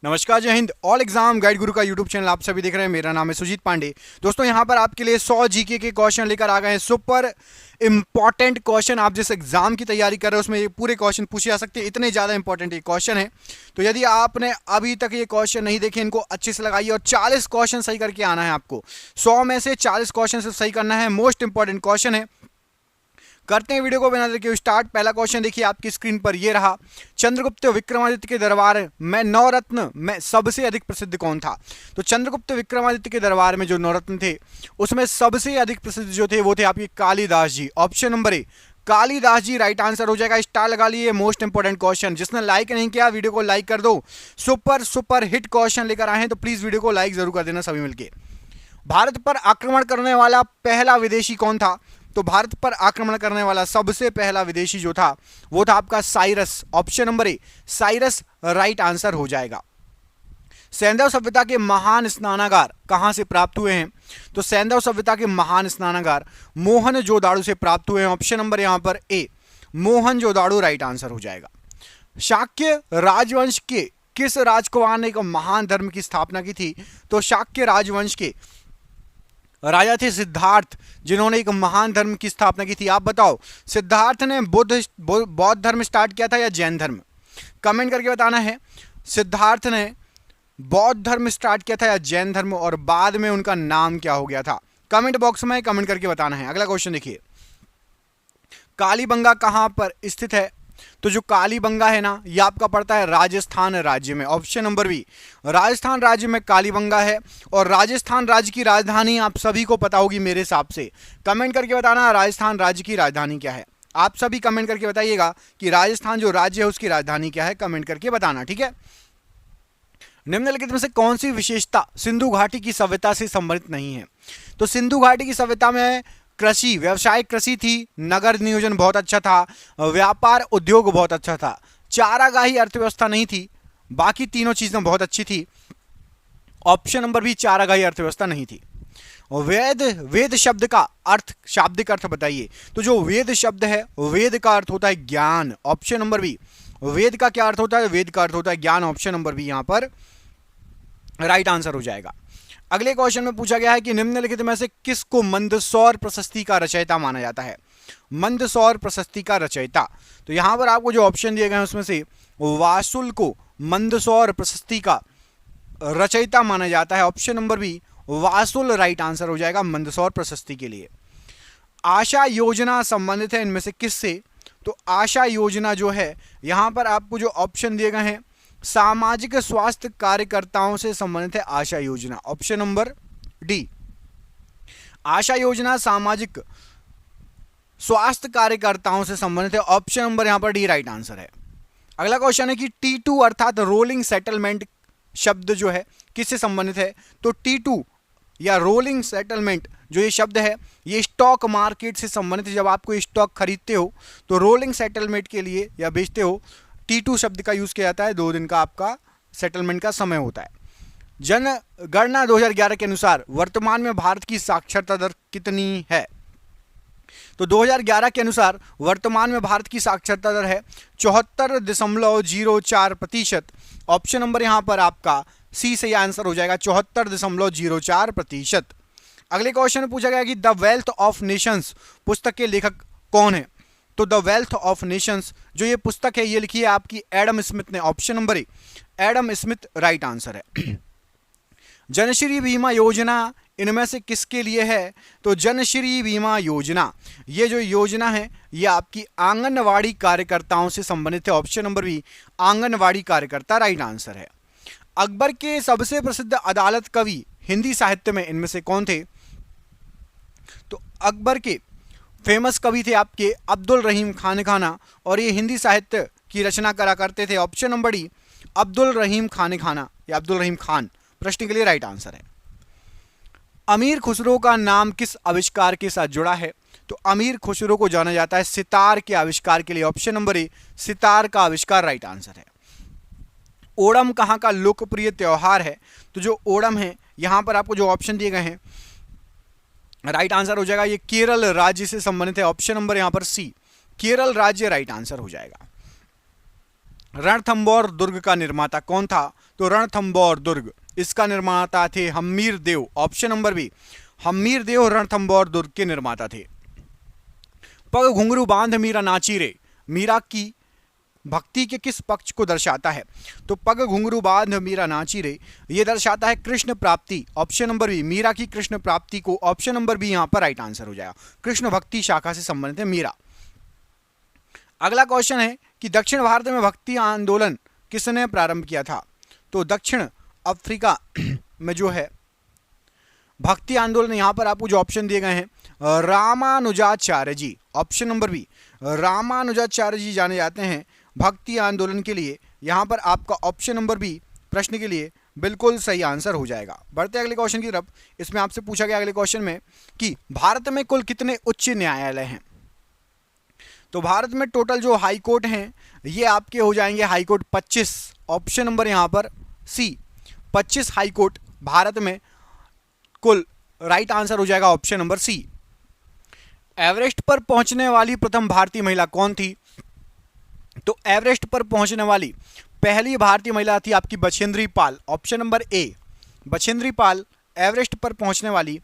नमस्कार, जय Hind. All exam guide गुरु का यूट्यूब चैनल आप सभी देख रहे हैं। मेरा नाम है सुजीत पांडे। दोस्तों, यहां पर आपके लिए 100 जीके के क्वेश्चन लेकर आ गए हैं। Super important question. आप जिस एग्जाम की तैयारी कर रहे हो उसमें ये पूरे क्वेश्चन पूछे जा सकते हैं, इतने ज़्यादा इंपॉर्टेंट ये क्वेश्चन है। तो यदि आपने अभी तक ये क्वेश्चन नहीं देखे, इनको अच्छे से लगाइए और 40 क्वेश्चन सही करके आना है आपको। 100 में से 40 क्वेश्चन से सही करना है। मोस्ट इंपॉर्टेंट क्वेश्चन है। करते हैं वीडियो को बिना देर के स्टार्ट। पहला क्वेश्चन देखिए आपकी स्क्रीन पर ये रहा। चंद्रगुप्त विक्रमादित्य के दरबार में नवरत्न में सबसे अधिक प्रसिद्ध कौन था? तो चंद्रगुप्त विक्रमादित्य के दरबार में जो नवरत्न थे उसमें सबसे अधिक प्रसिद्ध जो थे वो थे आपके Kalidas ji. Option number A Kalidas ji right answer हो जाएगा। स्टार लगा लिए। Most important question. जिसने लाइक नहीं किया वीडियो को लाइक कर दो। सुपर सुपर हिट क्वेश्चन लेकर आए हैं तो प्लीज वीडियो को लाइक जरूर कर देना सभी मिलके। भारत पर आक्रमण करने वाला पहला विदेशी कौन था? तो भारत पर आक्रमण करने वाला सबसे पहला विदेशी जो था वो था आपका साइरस। ऑप्शन नंबर ए साइरस राइट आंसर हो जाएगा। सैंधव सभ्यता के महान स्नानागार कहां से प्राप्त हुए हैं? तो सैंधव सभ्यता के महान स्नानागार मोहनजोदाड़ो से प्राप्त हुए हैं। ऑप्शन नंबर यहां पर ए मोहनजोदाड़ो राइट आंसर हो जाएगा। शाक्य राजवंश के किस राजकुमार ने एक महान धर्म की स्थापना की थी? तो शाक्य राजवंश के राजा थे सिद्धार्थ, जिन्होंने एक महान धर्म की स्थापना की थी। आप बताओ, सिद्धार्थ ने बौद्ध धर्म स्टार्ट किया था या जैन धर्म? कमेंट करके बताना है। सिद्धार्थ ने बौद्ध धर्म स्टार्ट किया था या जैन धर्म, और बाद में उनका नाम क्या हो गया था? कमेंट बॉक्स में कमेंट करके बताना है। अगला क्वेश्चन देखिए। कालीबंगा कहां पर स्थित है? तो जो कालीबंगा है ना, ये आपका पड़ता है राजस्थान राज्य में। ऑप्शन नंबर बी राजस्थान राज्य में कालीबंगा है। और राजस्थान राज्य की राजधानी आप सभी को पता होगी मेरे हिसाब से। कमेंट करके बताना राजस्थान राज्य की राजधानी क्या है। आप सभी कमेंट करके बताइएगा कि राजस्थान जो राज्य है उसकी राजधानी क्या है। कमेंट करके बताना, ठीक है। निम्नलिखित में से कौन सी विशेषता सिंधु घाटी की सभ्यता से संबंधित नहीं है? तो सिंधु घाटी की सभ्यता में कृषि, व्यावसायिक कृषि थी, नगर नियोजन बहुत अच्छा था, व्यापार उद्योग बहुत अच्छा था, चारागाही अर्थव्यवस्था नहीं थी, बाकी तीनों चीजें बहुत अच्छी थी। ऑप्शन नंबर बी चारागाही अर्थव्यवस्था नहीं थी। वेद, वेद शब्द का अर्थ, शाब्दिक अर्थ बताइए। तो जो वेद शब्द है, वेद का अर्थ होता है ज्ञान। ऑप्शन नंबर बी वेद का क्या अर्थ होता है? वेद का अर्थ होता है ज्ञान। ऑप्शन नंबर बी यहां पर राइट आंसर हो जाएगा। अगले क्वेश्चन में पूछा गया है कि निम्नलिखित में से किसको मंदसौर प्रशस्ति का रचयिता माना जाता है? मंदसौर प्रशस्ति का रचयिता। तो यहां पर आपको जो ऑप्शन दिए गए हैं उसमें से वासुल को मंदसौर प्रशस्ति का रचयिता माना जाता है। ऑप्शन नंबर बी वासुल राइट आंसर हो जाएगा मंदसौर प्रशस्ति के लिए। आशा योजना संबंधित है इनमें से किससे? तो आशा योजना जो है यहां पर आपको जो ऑप्शन दिए गए हैं सामाजिक स्वास्थ्य कार्यकर्ताओं से संबंधित है आशा योजना। ऑप्शन नंबर डी आशा योजना सामाजिक स्वास्थ्य कार्यकर्ताओं से संबंधित है। ऑप्शन नंबर यहां पर डी राइट आंसर है। अगला क्वेश्चन है कि T2 अर्थात रोलिंग सेटलमेंट शब्द जो है किससे संबंधित है? तो T2 या रोलिंग सेटलमेंट जो ये शब्द है ये स्टॉक मार्केट से संबंधित है। जब आप कोई स्टॉक खरीदते हो तो रोलिंग सेटलमेंट के लिए या बेचते हो T2 शब्द का यूज किया जाता है। 2 दिन का आपका सेटलमेंट का समय होता है। जनगणना 2011 के अनुसार वर्तमान में भारत की साक्षरता दर कितनी है? तो 2011 के अनुसार वर्तमान में भारत की साक्षरता दर है 74.04%। ऑप्शन नंबर यहां पर आपका सी से आंसर हो जाएगा 74.04%। अगले क्वेश्चन में पूछा गया कि द वेल्थ ऑफ नेशंस पुस्तक के लेखक कौन है? तो द वेल्थ ऑफ नेशंस जो ये पुस्तक है ये लिखी है आपकी एडम स्मिथ ने। ऑप्शन नंबर ए एडम स्मिथ राइट आंसर है। जनश्री बीमा योजना इनमें से किसके लिए है? तो जनश्री बीमा योजना ये जो योजना है ये आपकी आंगनवाड़ी कार्यकर्ताओं से संबंधित है। ऑप्शन नंबर बी आंगनवाड़ी कार्यकर्ता राइट आंसर है। अकबर के सबसे प्रसिद्ध अदालत कवि हिंदी साहित्य में इनमें से कौन थे? तो अकबर के फेमस कवि थे आपके अब्दुल रहीम खान, और ये हिंदी साहित्य की रचना करा करते थे। ऑप्शन नंबर डी अब्दुल रहीम खान या अब्दुल रहीम खान प्रश्न के लिए राइट आंसर है। अमीर खुसरो का नाम किस आविष्कार के साथ जुड़ा है? तो अमीर खुसरो को जाना जाता है सितार के आविष्कार के लिए। ऑप्शन नंबर ए सितार का आविष्कार राइट आंसर है। ओणम कहाँ का लोकप्रिय त्योहार है? तो जो ओणम है यहां पर आपको जो ऑप्शन दिए गए हैं राइट आंसर हो जाएगा ये केरल राज्य से संबंधित है। ऑप्शन नंबर यहां पर सी केरल राज्य राइट आंसर हो जाएगा। रणथंबोर दुर्ग का निर्माता कौन था? तो रणथंबोर दुर्ग, इसका निर्माता थे हम्मीर देव। ऑप्शन नंबर बी, हम्मीर देव रणथंबोर दुर्ग के निर्माता थे। पग घुंघरू बांध मीरा नाची रे, मीरा की भक्ति के किस पक्ष को दर्शाता है? तो पग घुंघरू बांध मीरा नाची रे, ये दर्शाता है कृष्ण प्राप्ति। ऑप्शन नंबर बी, मीरा की कृष्ण प्राप्ति को ऑप्शन नंबर बी यहां पर राइट आंसर हो जाएगा। कृष्ण भक्ति शाखा से संबंधित है मीरा। अगला क्वेश्चन है कि दक्षिण भारत में भक्ति आंदोलन किसने प्रारंभ किया था? तो दक्षिण अफ्रीका में जो है भक्ति आंदोलन, यहां पर आपको जो ऑप्शन दिए गए हैं Ramanujacharya ji. Option number B, Ramanujacharya ji जाने जाते हैं भक्ति आंदोलन के लिए। यहां पर आपका ऑप्शन नंबर बी प्रश्न के लिए बिल्कुल सही आंसर हो जाएगा। बढ़ते अगले क्वेश्चन की तरफ। इसमें आपसे पूछा गया अगले क्वेश्चन में कि भारत में कुल कितने उच्च न्यायालय हैं? तो भारत में टोटल जो हाई कोर्ट हैं ये आपके हो जाएंगे हाई कोर्ट 25। ऑप्शन नंबर यहां पर सी, 25 हाई कोर्ट भारत में कुल राइट आंसर हो जाएगा ऑप्शन नंबर सी। एवरेस्ट पर पहुंचने वाली प्रथम भारतीय महिला कौन थी? तो एवरेस्ट पर पहुंचने वाली पहली भारतीय महिला थी आपकी Bachendri Pal. Option number A, Bachendri Pal Everest पर पहुंचने वाली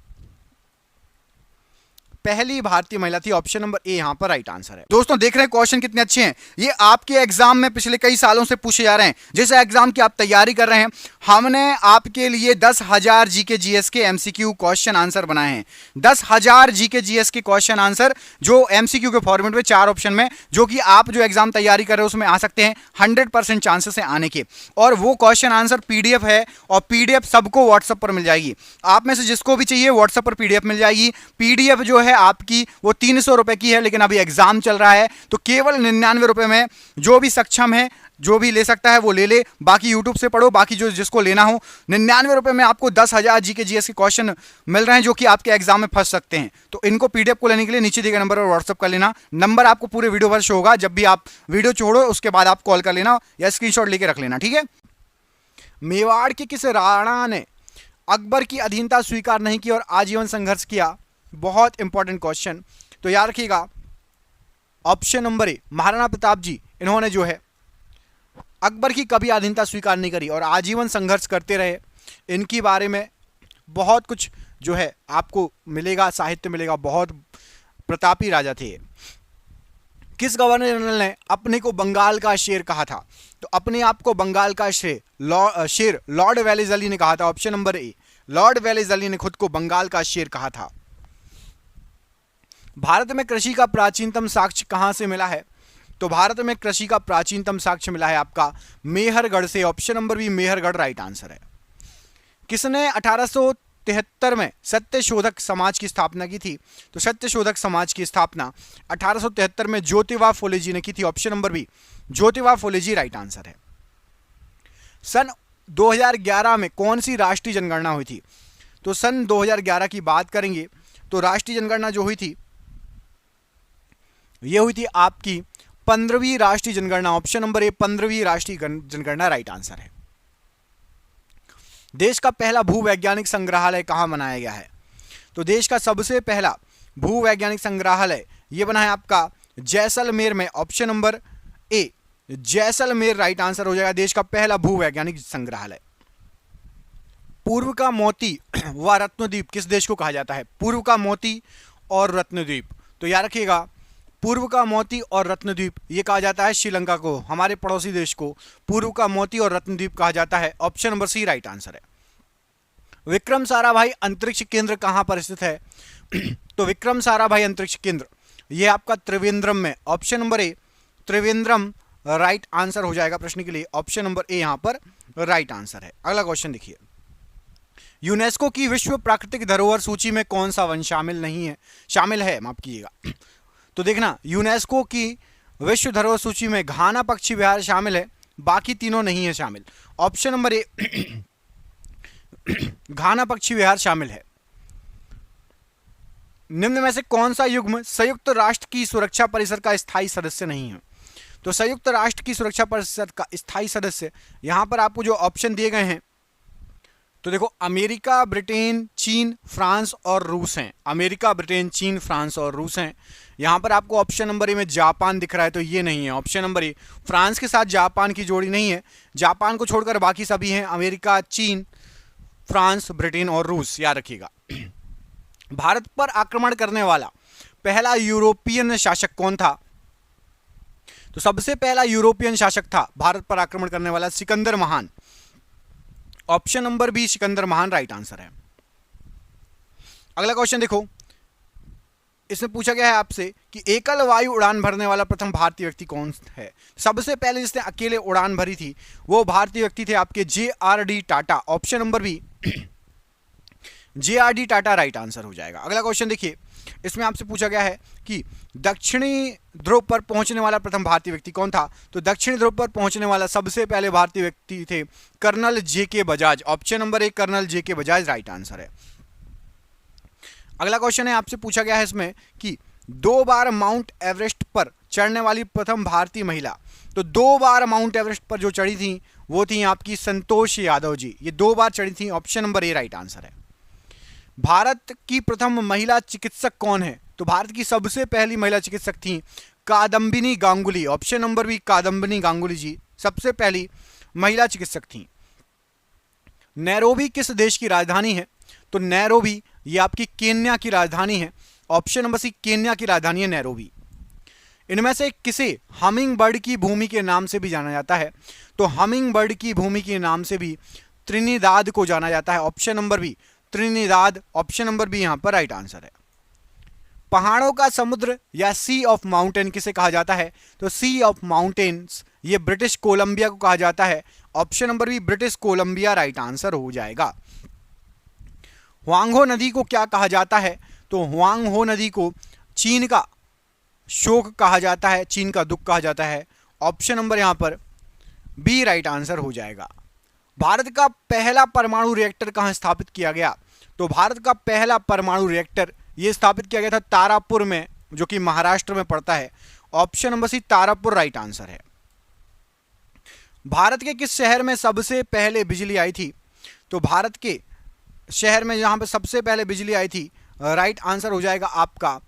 पहली भारतीय महिला थी। ऑप्शन नंबर ए यहां पर राइट आंसर है। दोस्तों देख रहे हैं क्वेश्चन कितने अच्छे हैं, ये आपके एग्जाम में पिछले कई सालों से पूछे जा रहे हैं। जैसे एग्जाम की आप तैयारी कर रहे हैं, हमने आपके लिए 10,000 जीके जीएस के एमसीक्यू क्वेश्चन आंसर बनाए हैं। 10,000 जीके जीएस के क्वेश्चन आंसर जो एमसीक्यू के फॉर्मेट में 4 ऑप्शन में, जो कि आप जो एग्जाम तैयारी कर रहे हो उसमें आ सकते हैं। 100% चांसेस है आने के। और वो क्वेश्चन आंसर पीडीएफ है और पीडीएफ सबको व्हाट्सएप पर मिल जाएगी। आप में से जिसको भी चाहिए व्हाट्सएप पर पीडीएफ मिल जाएगी। पीडीएफ जो है आपकी वो 300 रुपए की है, लेकिन अभी एग्जाम चल रहा है तो केवल 99 रुपए में जो भी सक्षम है, जो भी ले सकता है वो ले ले। बाकी यूट्यूब से पढ़ो, बाकी जो जिसको लेना हो 99 रुपए में आपको 10,000 जीके जीएस के क्वेश्चन मिल रहे हैं जो कि आपके एग्जाम में फंस सकते हैं। तो इनको पीडीएफ को लेने के लिए नीचे दिए गए नंबर पर व्हाट्सएप कर लेना। नंबर आपको पूरे वीडियो पर शो होगा। जब भी आप वीडियो छोड़ो उसके बाद आप कॉल कर लेना या स्क्रीनशॉट लेके रख लेना, ठीक है। मेवाड़ के किस राणा ने अकबर की अधीनता स्वीकार नहीं की और आजीवन संघर्ष किया? बहुत इंपॉर्टेंट क्वेश्चन, तो याद रखिएगा option number A, Maharana Pratap ji. इन्होंने जो है अकबर की कभी अधीनता स्वीकार नहीं करी और आजीवन संघर्ष करते रहे। इनके बारे में बहुत कुछ जो है आपको मिलेगा, साहित्य मिलेगा। बहुत प्रतापी राजा थे। किस गवर्नर जनरल ने अपने को बंगाल का शेर कहा था? तो अपने आप को बंगाल का शेर लॉर्ड वेलेस्ली ने कहा था। ऑप्शन नंबर ए, लॉर्ड वेलेस्ली ने खुद को बंगाल का शेर कहा था। भारत में कृषि का प्राचीनतम साक्ष्य कहां से मिला है? तो भारत में कृषि का प्राचीनतम साक्ष्य मिला है आपका मेहरगढ़ से। Option number B, Mehrgarh right answer है। किसने 1873 में सत्यशोधक समाज की स्थापना की थी? तो सत्यशोधक समाज की स्थापना 1873 में ज्योतिबा फुले जी ने की थी। Option number B, Jyotiba Phule जी राइट आंसर है। सन 2011 में कौन सी राष्ट्रीय जनगणना हुई थी? तो सन 2011 की बात करेंगे तो राष्ट्रीय जनगणना जो हुई थी ये हुई थी आपकी 15वीं राष्ट्रीय जनगणना। ऑप्शन नंबर ए, 15वीं राष्ट्रीय जनगणना राइट आंसर है। देश का पहला भूवैज्ञानिक संग्रहालय कहां बनाया गया है? तो देश का सबसे पहला भूवैज्ञानिक संग्रहालय ये बना है आपका जैसलमेर में। ऑप्शन नंबर ए, जैसलमेर राइट आंसर हो जाएगा। देश का पहला भूवैज्ञानिक संग्रहालय। पूर्व का मोती व रत्नद्वीप किस देश को कहा जाता है? पूर्व का मोती और रत्नद्वीप, तो याद रखिएगा पूर्व का मोती और रत्नद्वीप ये कहा जाता है श्रीलंका को, हमारे पड़ोसी देश को पूर्व का मोती और रत्नद्वीप कहा जाता है। Option number C right answer है। विक्रम साराभाई अंतरिक्ष केंद्र कहां पर स्थित है? तो विक्रम साराभाई अंतरिक्ष केंद्र ये आपका त्रिवेंद्रम में। ऑप्शन नंबर ए, त्रिवेंद्रम राइट आंसर हो जाएगा प्रश्न के लिए। ऑप्शन नंबर ए यहां पर राइट आंसर है। अगला क्वेश्चन देखिए, यूनेस्को की विश्व प्राकृतिक धरोहर सूची में कौन सा वन शामिल है, माफ कीजिएगा। तो देखना यूनेस्को की विश्व धरोहर सूची में घाना पक्षी विहार शामिल है, बाकी तीनों नहीं है शामिल। ऑप्शन नंबर ए, घाना पक्षी विहार शामिल है। निम्न में से कौन सा युग्म संयुक्त राष्ट्र की सुरक्षा परिषद का स्थायी सदस्य नहीं है? तो संयुक्त राष्ट्र की सुरक्षा परिषद का स्थायी सदस्य यहां पर आपको जो ऑप्शन दिए गए हैं तो देखो अमेरिका, ब्रिटेन, चीन, फ्रांस और रूस हैं। अमेरिका, ब्रिटेन, चीन, फ्रांस और रूस हैं। यहां पर आपको ऑप्शन नंबर ए में जापान दिख रहा है, तो ये नहीं है ऑप्शन नंबर ए। फ्रांस के साथ जापान की जोड़ी नहीं है, जापान को छोड़कर बाकी सभी हैं, अमेरिका, चीन, फ्रांस, ब्रिटेन और रूस, याद रखिएगा। भारत पर आक्रमण करने वाला पहला यूरोपियन शासक कौन था? तो सबसे पहला यूरोपियन शासक था भारत पर आक्रमण करने वाला सिकंदर महान। ऑप्शन नंबर बी सिकंदर महान राइट आंसर है। अगला क्वेश्चन देखो, इसमें पूछा गया है आपसे कि एकल वायु उड़ान भरने वाला प्रथम भारतीय व्यक्ति कौन है? सबसे पहले जिसने अकेले उड़ान भरी थी वो भारतीय व्यक्ति थे आपके JRD Tata. Option number B JRD Tata right answer हो जाएगा। अगला क्वेश्चन देखिए, इसमें आपसे पूछा गया है कि दक्षिणी ध्रुव पर पहुंचने वाला प्रथम भारतीय व्यक्ति कौन था? तो दक्षिणी ध्रुव पर पहुंचने वाला सबसे पहले भारतीय व्यक्ति थे colonel JK Bajaj. Option number A colonel JK Bajaj right answer है। अगला क्वेश्चन है, आपसे पूछा गया है इसमें कि 2 बार माउंट एवरेस्ट पर चढ़ने वाली प्रथम भारतीय महिला। तो 2 बार माउंट एवरेस्ट पर जो चढ़ी थी वो थी आपकी संतोष यादव जी, ये 2 बार चढ़ी थी। ऑप्शन नंबर ए राइट आंसर है। भारत की प्रथम महिला चिकित्सक कौन है? तो भारत की सबसे पहली महिला चिकित्सक थी Kadambini Ganguly. Option number B Kadambini Ganguly ji सबसे पहली महिला चिकित्सक थी। नैरोबी किस देश की राजधानी है? तो नैरोबी ये आपकी केन्या की राजधानी है। ऑप्शन नंबर सी केन्या की राजधानी है नैरोबी। इनमें से किसे हमिंग बर्ड की भूमि के नाम से भी जाना जाता है? तो हमिंग बर्ड की भूमि के नाम से भी त्रिनिदाद को जाना जाता है। Option number B Trinidad, option number B यहां पर राइट आंसर है। पहाड़ों का समुद्र या सी ऑफ माउंटेन किसे कहा जाता है? तो सी ऑफ माउंटेन्स ये ब्रिटिश कोलंबिया को कहा जाता है। Option number B British Columbia right answer हो जाएगा। हुआंगहो नदी को क्या कहा जाता है? तो हुआंगहो नदी को चीन का शोक कहा जाता है, चीन का दुख कहा जाता है। ऑप्शन नंबर यहां पर बी राइट आंसर हो जाएगा। भारत का पहला परमाणु रिएक्टर कहां स्थापित किया गया? तो भारत का पहला परमाणु रिएक्टर यह स्थापित किया गया था तारापुर में, जो कि महाराष्ट्र में पड़ता है। Option number C Tarapur right answer है। भारत के किस शहर में सबसे पहले बिजली आई थी? तो भारत के शहर में जहां पर सबसे पहले बिजली आई थी राइट आंसर हो जाएगा आपका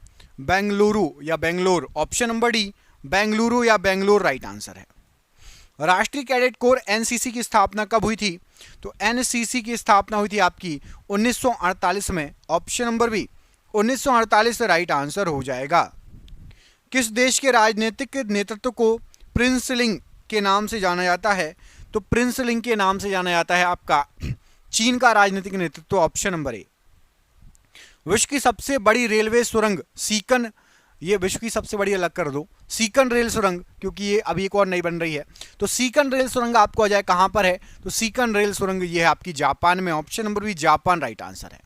बेंगलुरु या Bangalore. Option number D Bengaluru या बेंगलोर राइट आंसर है। राष्ट्रीय कैडेट कोर एनसीसी की स्थापना कब हुई थी? तो एनसीसी की स्थापना हुई थी आपकी 1948 में। Option number B 1948 right answer हो जाएगा। किस देश के राजनीतिक नेतृत्व को प्रिंस लिंग के नाम से जाना जाता है? तो प्रिंस लिंग के नाम से जाना जाता है आपका चीन का राजनीतिक नेतृत्व। ऑप्शन नंबर ए। विश्व की सबसे बड़ी रेलवे सुरंग सीकन, ये विश्व की सबसे बड़ी अलग कर दो, सीकन रेल सुरंग, क्योंकि ये अभी एक और नई बन रही है। तो सीकन रेल सुरंग आपको आ जाए कहां पर है? तो सीकन रेल सुरंग ये है आपकी जापान में। Option number B Japan right answer है।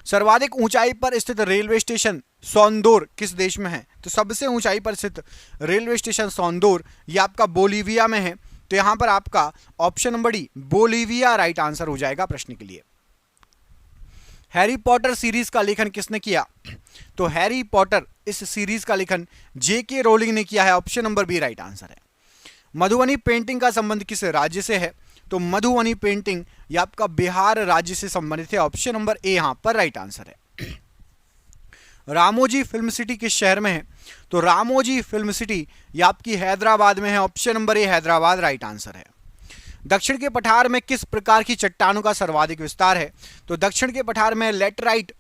सर्वाधिक ऊंचाई पर स्थित रेलवे स्टेशन सोंदोर किस देश में है? तो सबसे ऊंचाई पर स्थित रेलवे स्टेशन सोंदोर ये आपका बोलीविया में है। तो यहां पर आपका option number D Bolivia right answer हो जाएगा प्रश्न के लिए। हैरी पॉटर सीरीज का लेखन किसने किया? तो हैरी पॉटर इस सीरीज का लेखन JK रोलिंग ने किया है। Option number B right answer है। मधुबनी पेंटिंग का संबंध किस राज्य से है? तो मधुबनी पेंटिंग ये आपका बिहार राज्य से संबंधित है। ऑप्शन नंबर ए यहां पर राइट आंसर है। रामोजी फिल्म सिटी किस शहर में है? तो रामोजी फिल्म सिटी ये आपकी हैदराबाद में है। ऑप्शन नंबर ए हैदराबाद राइट आंसर है। दक्षिण के पठार में किस प्रकार की चट्टानों का सर्वाधिक विस्तार है? तो दक्षिण के पठार में लेटराइट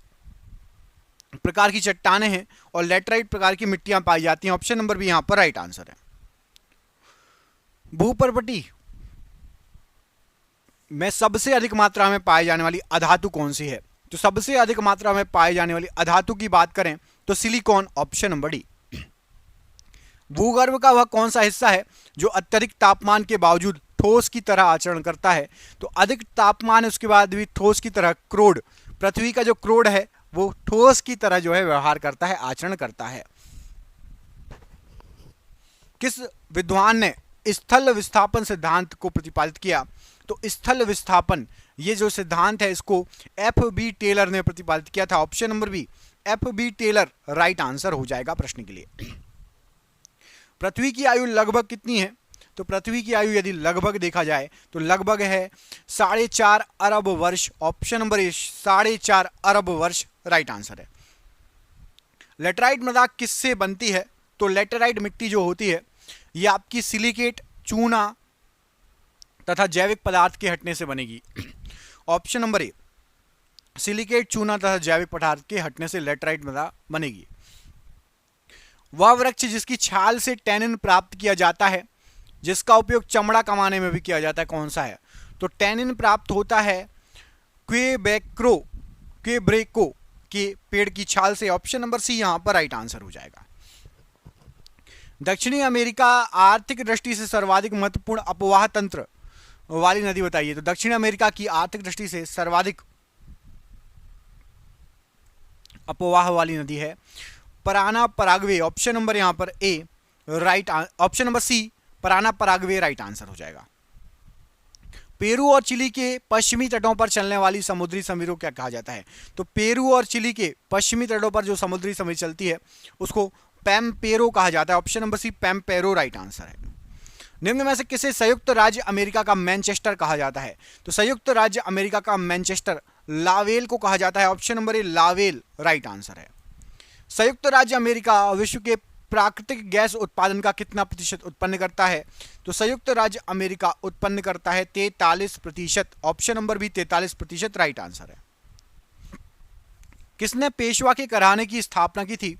प्रकार की चट्टानें हैं और लेटराइट प्रकार की मिट्टियां पाई जाती हैं। ऑप्शन नंबर बी यहां पर राइट आंसर है। भूपर्वती में सबसे अधिक मात्रा में पाई जाने वाली अधातु कौन सी है? तो सबसे अधिक मात्रा में पाई जाने वाली अधातु की बात करें तो सिलिकॉन। Option number D. भूगर्भ का वह कौन सा हिस्सा है जो अत्यधिक तापमान के बावजूद ठोस की तरह आचरण करता है? तो अधिक तापमान है उसके बाद भी ठोस की तरह क्रोड, पृथ्वी का जो क्रोड है वो ठोस की तरह जो है व्यवहार करता है, आचरण करता है। किस विद्वान ने स्थल विस्थापन सिद्धांत को प्रतिपादित किया? तो स्थल विस्थापन ये जो सिद्धांत है इसको FB टेलर ने प्रतिपादित किया था। Option number B FB Taylor right answer हो जाएगा प्रश्न के लिए। पृथ्वी की आयु लगभग कितनी है? तो पृथ्वी की आयु यदि लगभग देखा जाए तो लगभग है 4.5 अरब वर्ष। ऑप्शन नंबर ए 4.5 अरब वर्ष राइट आंसर है। लेटराइट मृदा किससे बनती है? तो लेटराइट मिट्टी जो होती है ये आपकी सिलिकेट, चूना तथा जैविक पदार्थ के हटने से बनेगी। ऑप्शन नंबर ए सिलिकेट, चूना तथा जैविक पदार्थ के हटने से लेटराइट मृदा बनेगी। वह वृक्ष जिसकी छाल से टैनिन प्राप्त किया जाता है, जिसका उपयोग चमड़ा कमाने में भी किया जाता है, कौन सा है? तो टैनिन प्राप्त होता है क्वेबेको के पेड़ की छाल से। ऑप्शन नंबर सी यहां पर राइट आंसर हो जाएगा। दक्षिणी अमेरिका आर्थिक दृष्टि से सर्वाधिक महत्वपूर्ण अपवाह तंत्र वाली नदी बताइए। तो दक्षिण अमेरिका की आर्थिक दृष्टि से सर्वाधिक अपवाह वाली नदी है पराना पराग्वे। ऑप्शन नंबर यहां पर A right, option number C Parana Paraguay right answer हो जाएगा। पेरू और चिली के पश्चिमी तटों पर चलने वाली समुद्री समीर को क्या कहा जाता है? तो पेरू और चिली के पश्चिमी तटों पर जो समुद्री समीर चलती है उसको पैम्पेरो कहा जाता है। Option number C pampero right answer है। निम्न में से किसे संयुक्त राज्य अमेरिका का मैनचेस्टर कहा जाता है? तो संयुक्त राज्य अमेरिका का मैनचेस्टर लावेल को कहा जाता है। ऑप्शन नंबर ए लावेल राइट आंसर है। संयुक्त राज्य अमेरिका विश्व के प्राकृतिक गैस उत्पादन का कितना प्रतिशत उत्पन्न करता है? तो संयुक्त राज्य अमेरिका उत्पन्न करता है 43%। Option number B 43% right answer है। किसने पेशवा के घराने की स्थापना की थी?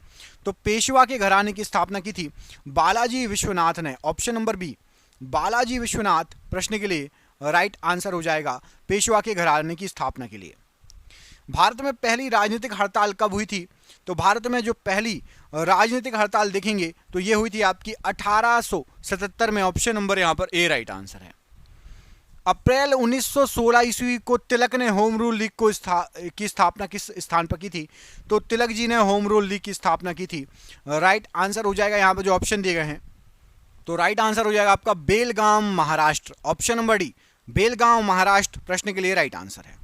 तो पेशवा के घराने की स्थापना की थी बालाजी विश्वनाथ ने। Option number B Balaji Vishwanath प्रश्न के लिए राइट आंसर हो जाएगा पेशवा के घराने की स्थापना के लिए। भारत में पहली राजनीतिक हड़ताल कब हुई थी? तो भारत में जो पहली राजनीतिक हड़ताल देखेंगे तो ये हुई थी आपकी 1877 में। ऑप्शन नंबर यहां पर ए राइट आंसर है। अप्रैल 1916 ईस्वी को तिलक ने होम रूल लीग की स्थापना किस स्थान पर की थी? तो तिलक जी ने होम रूल लीग की स्थापना की थी। राइट आंसर हो जाएगा यहाँ पर जो ऑप्शन दिए गए हैं, तो राइट आंसर हो जाएगा आपका बेलगाम महाराष्ट्र। ऑप्शन नंबर डी बेलगाम महाराष्ट्र प्रश्न के लिए राइट आंसर है।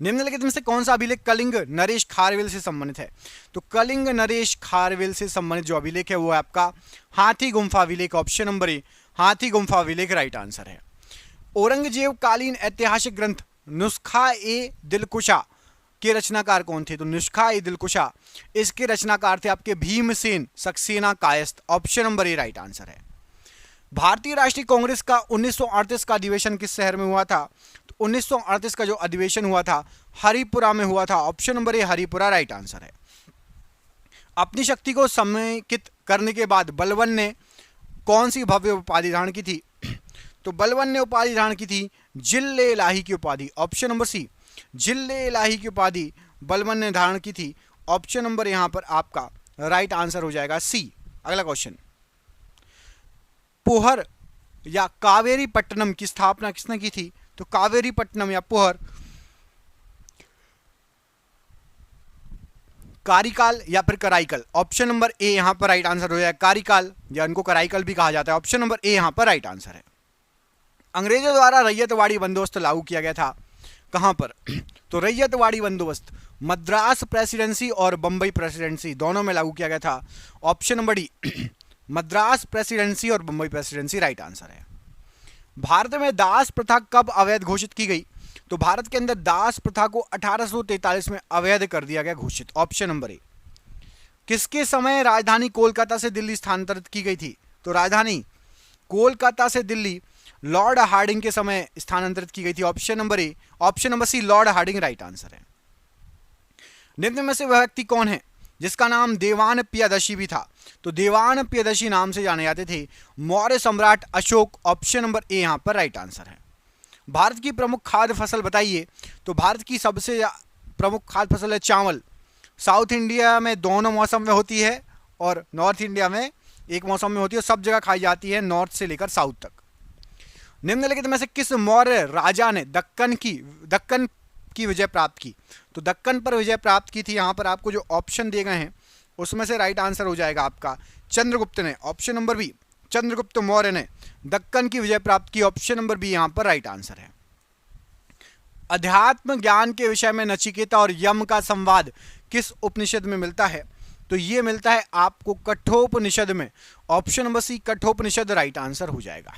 निम्नलिखित में से कौन सा अभिलेख कलिंग नरेश खारवेल से संबंधित है? तो कलिंग नरेश खारवेल से संबंधित जो अभिलेख है वो है आपका हाथी गुम्फा अभिलेख। ऑप्शन नंबर ए हाथी गुम्फा अभिलेख राइट आंसर है। औरंगजेब कालीन ऐतिहासिक ग्रंथ नुस्खा ए दिलकुशा के रचनाकार कौन थे? तो नुस्खा ए दिलकुशा इसके रचनाकार थे आपके भीमसेन सक्सेना कायस्थ। ऑप्शन नंबर ए राइट आंसर है। भारतीय राष्ट्रीय कांग्रेस का 1938 का अधिवेशन किस शहर में हुआ था? तो 1938 का जो अधिवेशन हुआ था हरिपुरा में हुआ था। ऑप्शन नंबर ए हरिपुरा राइट आंसर है। अपनी शक्ति को समेकित करने के बाद बलबन ने कौन सी भव्य उपाधि धारण की थी? तो बलबन ने उपाधि धारण की थी जिले इलाही की उपाधि। ऑप्शन नंबर सी जिले इलाही की उपाधि बलबन ने धारण की थी। ऑप्शन नंबर यहां पर आपका राइट आंसर हो जाएगा सी। अगला क्वेश्चन, पुहर या कावेरी पट्टनम की स्थापना किसने की थी? तो कावेरी पट्टनम या पुहर कारिकाल या फिर कराईकल। ऑप्शन नंबर ए यहां पर राइट आंसर हो जाएगा कारिकाल, या इनको कराईकल भी कहा जाता है। ऑप्शन नंबर ए यहां पर राइट आंसर है। अंग्रेजों द्वारा रैयतवाड़ी बंदोबस्त लागू किया गया था कहां पर? तो रैयतवाड़ी बंदोबस्त मद्रास प्रेसिडेंसी और बंबई प्रेसिडेंसी दोनों में लागू किया गया था। Option number D Madras presidency और बंबई प्रेसिडेंसी राइट आंसर है। भारत में दास प्रथा कब अवैध घोषित की गई? तो भारत के अंदर दास प्रथा को 1843 में अवैध कर दिया गया घोषित। ऑप्शन नंबर ए। किसके समय राजधानी कोलकाता से दिल्ली स्थानांतरित की गई थी? तो राजधानी कोलकाता से दिल्ली लॉर्ड हार्डिंग के समय स्थानांतरित की गई थी। Option number A, option number C Lord Hardinge right answer है। निम्न में से वह व्यक्ति कौन है जिसका नाम देवान प्रियदर्शी भी था? तो देवान प्रियदर्शी नाम से जाने जाते थे मौर्य सम्राट अशोक। ऑप्शन नंबर ए यहां पर राइट आंसर है। भारत की प्रमुख खाद्य फसल बताइए। तो भारत की सबसे प्रमुख खाद्य फसल है चावल। साउथ इंडिया में दोनों मौसम में होती है और नॉर्थ इंडिया में एक मौसम में होती है। सब जगह खाई जाती है नॉर्थ से लेकर साउथ तक। निम्नलिखित में से किस मौर्य राजा ने दक्कन की विजय प्राप्त की? तो दक्कन पर विजय प्राप्त की थी। यहां पर आपको जो ऑप्शन दिए गए हैं उसमें से राइट आंसर हो जाएगा आपका चंद्रगुप्त ने। Option number B Chandragupta Maurya ने दक्कन की विजय प्राप्त की। ऑप्शन नंबर बी यहां पर राइट आंसर है। अध्यात्म ज्ञान के विषय में नचिकेता और यम का संवाद किस उपनिषद में मिलता है? तो ये मिलता है आपको कठोपनिषद में। Option number C Kathopanishad right answer हो जाएगा।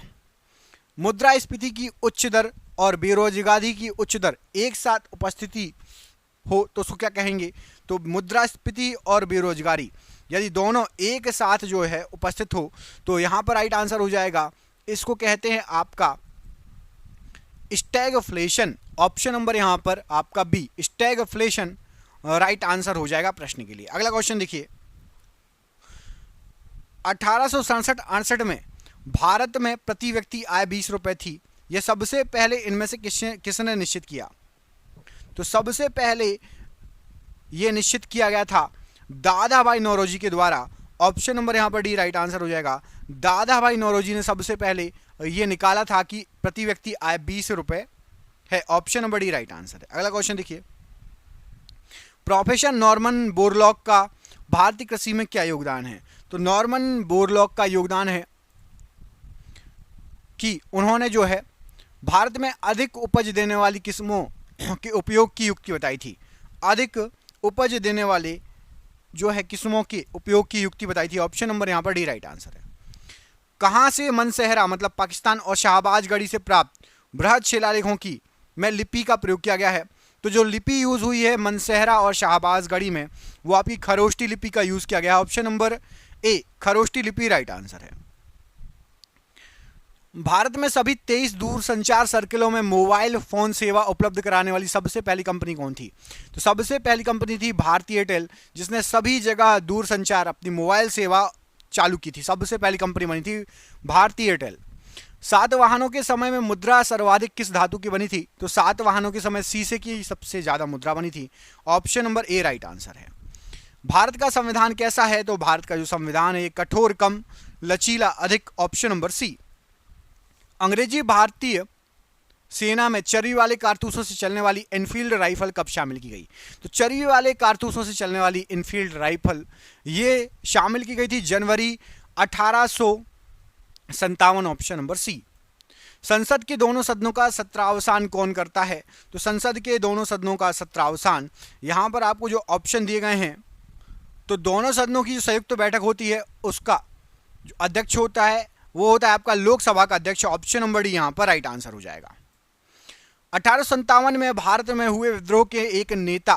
मुद्रास्फीति की उच्च दर और बेरोजगारी की उच्च दर एक साथ उपस्थिति हो तो उसको क्या कहेंगे? तो मुद्रास्फीति और बेरोजगारी यदि दोनों एक साथ जो है उपस्थित हो तो यहां पर राइट आंसर हो जाएगा, इसको कहते हैं आपका स्टैगफ्लेशन। ऑप्शन नंबर यहां पर आपका बी स्टैगफ्लेशन राइट आंसर हो जाएगा प्रश्न के लिए। अगला क्वेश्चन देखिए, 1867-68 में भारत में प्रति व्यक्ति आय 20 रुपए थी। यह सबसे पहले इनमें से किसने निश्चित किया? तो सबसे पहले यह निश्चित किया गया था दादा भाई नौरोजी के द्वारा। ऑप्शन नंबर यहां पर डी राइट आंसर हो जाएगा। दादा भाई नौरोजी ने सबसे पहले यह निकाला था कि प्रति व्यक्ति आय 20 रुपए है। Option number D right answer है। अगला क्वेश्चन देखिए, प्रोफेसर नॉर्मन बोरलॉग का भारतीय कृषि में क्या योगदान है? तो नॉर्मन बोरलॉग का योगदान है कि उन्होंने जो है भारत में अधिक उपज देने वाली किस्मों के उपयोग की युक्ति बताई थी। अधिक उपज देने वाले जो है किस्मों के उपयोग की युक्ति बताई थी। ऑप्शन नंबर यहां पर डी राइट आंसर है। कहां से मनसेहरा मतलब पाकिस्तान और शाहबाज गढ़ी से प्राप्त बृहद शिलालेखों की में लिपि का प्रयोग किया गया है? तो जो लिपि यूज हुई है मनसेहरा और शाहबाज गढ़ी में वो आपकी खरोष्टी लिपि का यूज किया गया है। ऑप्शन नंबर ए खरोष्टी लिपि राइट आंसर है। भारत में सभी 23 दूरसंचार सर्किलों में मोबाइल फोन सेवा उपलब्ध कराने वाली सबसे पहली कंपनी कौन थी? तो सबसे पहली कंपनी थी भारती एयरटेल, जिसने सभी जगह दूरसंचार अपनी मोबाइल सेवा चालू की थी। सबसे पहली कंपनी बनी थी भारती एयरटेल। सातवाहनों के समय में मुद्रा सर्वाधिक किस धातु की बनी थी? तो सातवाहनों के समय शीशे की सबसे ज्यादा मुद्रा बनी थी। ऑप्शन नंबर ए राइट आंसर है। भारत का संविधान कैसा है? तो भारत का जो संविधान है कठोर, कम, लचीला, अधिक। Option number C. अंग्रेजी भारतीय सेना में चर्बी वाले कारतूसों से चलने वाली एनफील्ड राइफल कब शामिल की गई? तो चर्बी वाले कारतूसों से चलने वाली एनफील्ड राइफल ये शामिल की गई थी जनवरी 1857। ऑप्शन नंबर सी। संसद के दोनों सदनों का सत्रावसान कौन करता है? तो संसद के दोनों सदनों का सत्रावसान यहां पर आपको जो ऑप्शन दिए गए हैं, तो दोनों सदनों की जो संयुक्त बैठक होती है उसका जो अध्यक्ष होता है वो होता है आपका लोकसभा का अध्यक्ष। ऑप्शन नंबर डी यहां पर राइट आंसर हो जाएगा। 1857 में भारत में हुए विद्रोह के एक नेता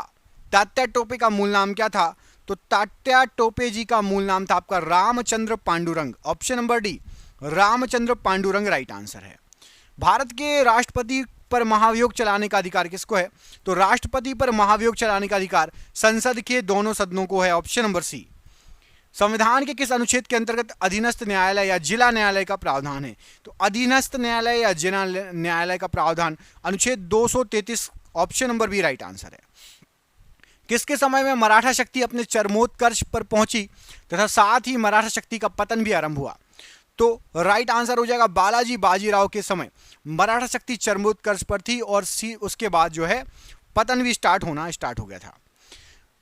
तात्या टोपे का मूल नाम क्या था? तो तात्या टोपे जी का मूल नाम था आपका Ramchandra Pandurang. Option number D Ramchandra Pandurang right answer है। भारत के राष्ट्रपति पर महाभियोग चलाने का अधिकार किसको है? तो राष्ट्रपति पर महाभियोग चलाने का अधिकार संसद के दोनों सदनों को है। Option number C. संविधान के किस अनुच्छेद के अंतर्गत अधीनस्थ न्यायालय या जिला न्यायालय का प्रावधान है? तो अधीनस्थ न्यायालय या जिला न्यायालय का प्रावधान अनुच्छेद 233। Option number B right answer है। किसके समय में मराठा शक्ति अपने चरमोत्कर्ष पर पहुंची तथा साथ ही मराठा शक्ति का पतन भी आरंभ हुआ? तो राइट आंसर हो जाएगा बालाजी बाजीराव के समय मराठा शक्ति चरमोत्कर्ष पर थी और उसके बाद जो है पतन भी स्टार्ट हो गया था।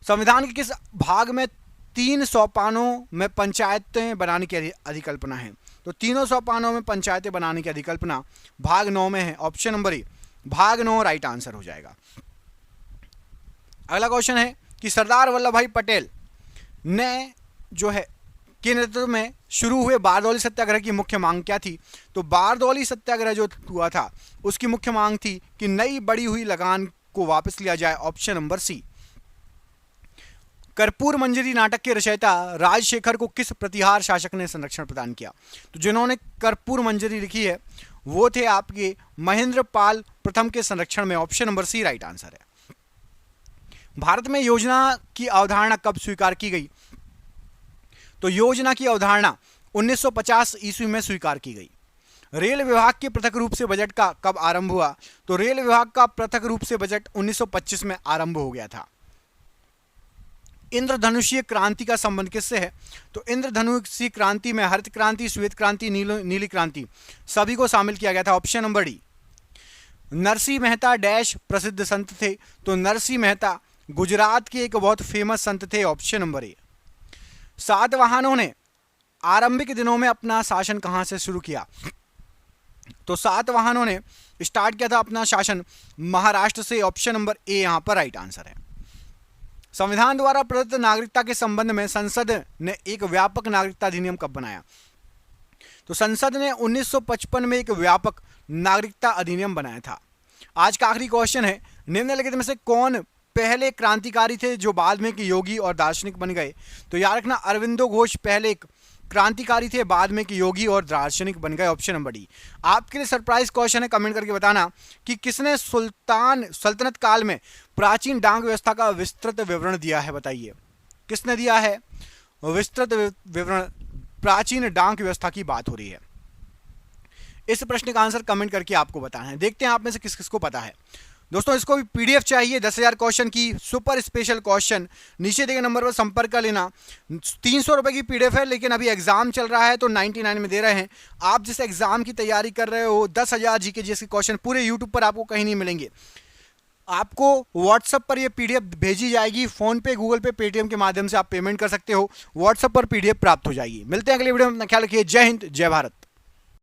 संविधान के किस भाग में 3 सोपानों में पंचायतें बनाने की अधिकल्पना है? तो तीनों सोपानों में पंचायतें बनाने की अधिकल्पना भाग 9 में है। ऑप्शन नंबर ए भाग 9 राइट आंसर हो जाएगा। अगला क्वेश्चन है कि सरदार वल्लभ भाई पटेल ने जो है के नेतृत्व में शुरू हुए बारदौली सत्याग्रह की मुख्य मांग क्या थी? तो बारदौली सत्याग्रह जो हुआ था उसकी मुख्य मांग थी कि नई बढ़ी हुई लगान को वापस लिया जाए। Option number C. Karpur Manjari नाटक के रचयिता राजशेखर को किस प्रतिहार शासक ने संरक्षण प्रदान किया? तो जिन्होंने कर्पूर मंजरी लिखी है वो थे आपके महेंद्र पाल प्रथम के संरक्षण में। Option number C right answer है। भारत में योजना की अवधारणा कब स्वीकार की गई? तो योजना की अवधारणा 1950 ईस्वी में स्वीकार की गई। रेल विभाग के पृथक रूप से बजट का कब आरंभ हुआ? तो रेल विभाग का पृथक रूप से बजट 1925 में आरंभ हो गया था। इंद्रधनुषीय क्रांति का संबंध किससे है? तो इंद्रधनुषीय क्रांति में हरित क्रांति, श्वेत क्रांति, नीली क्रांति सभी को शामिल किया गया था। Option number D. Narsinh Mehta dash प्रसिद्ध संत थे? तो नरसिंह मेहता गुजरात के एक बहुत फेमस संत थे। ऑप्शन नंबर ए। सातवाहनों ने आरंभिक दिनों में अपना शासन कहां से शुरू किया? तो सातवाहनों ने स्टार्ट किया था अपना शासन महाराष्ट्र से। ऑप्शन नंबर ए यहां पर राइट आंसर है। संविधान द्वारा प्रदत्त नागरिकता के संबंध में संसद ने एक व्यापक नागरिकता अधिनियम कब बनाया? तो संसद ने 1955 में एक व्यापक नागरिकता अधिनियम बनाया था। आज का आखिरी क्वेश्चन है, निम्नलिखित में से कौन पहले क्रांतिकारी थे जो बाद में कि योगी और दार्शनिक बन गए? तो याद रखना, अरविंदो घोष पहले एक क्रांतिकारी थे, बाद में कि योगी और दार्शनिक बन गए। Option number D. आपके लिए सरप्राइज क्वेश्चन है, कमेंट करके बताना कि किसने सल्तनत काल में प्राचीन डाक व्यवस्था का विस्तृत विवरण दिया है। बताइए किसने दिया है विस्तृत विवरण? प्राचीन डाक व्यवस्था की बात हो रही है। इस प्रश्न का आंसर कमेंट करके आपको बताना है। देखते हैं आप में से किस किस को पता है। दोस्तों इसको भी पीडीएफ चाहिए 10,000 क्वेश्चन की सुपर स्पेशल क्वेश्चन, नीचे दिए गए नंबर पर संपर्क कर लेना। 300 रुपए की पीडीएफ है, लेकिन अभी एग्जाम चल रहा है तो 99 में दे रहे हैं। आप जिस एग्जाम की तैयारी कर रहे हो 10,000 जीके जीएस के क्वेश्चन पूरे यूट्यूब पर आपको कहीं नहीं मिलेंगे। आपको व्हाट्सएप पर ये पीडीएफ भेजी जाएगी, फोन पे, गूगल पे, पेटीएम के माध्यम से आप पेमेंट कर सकते हो। व्हाट्सएप पर पीडीएफ प्राप्त हो जाएगी। मिलते हैं अगले वीडियो में, अपना ख्याल रखिए। जय हिंद, जय भारत।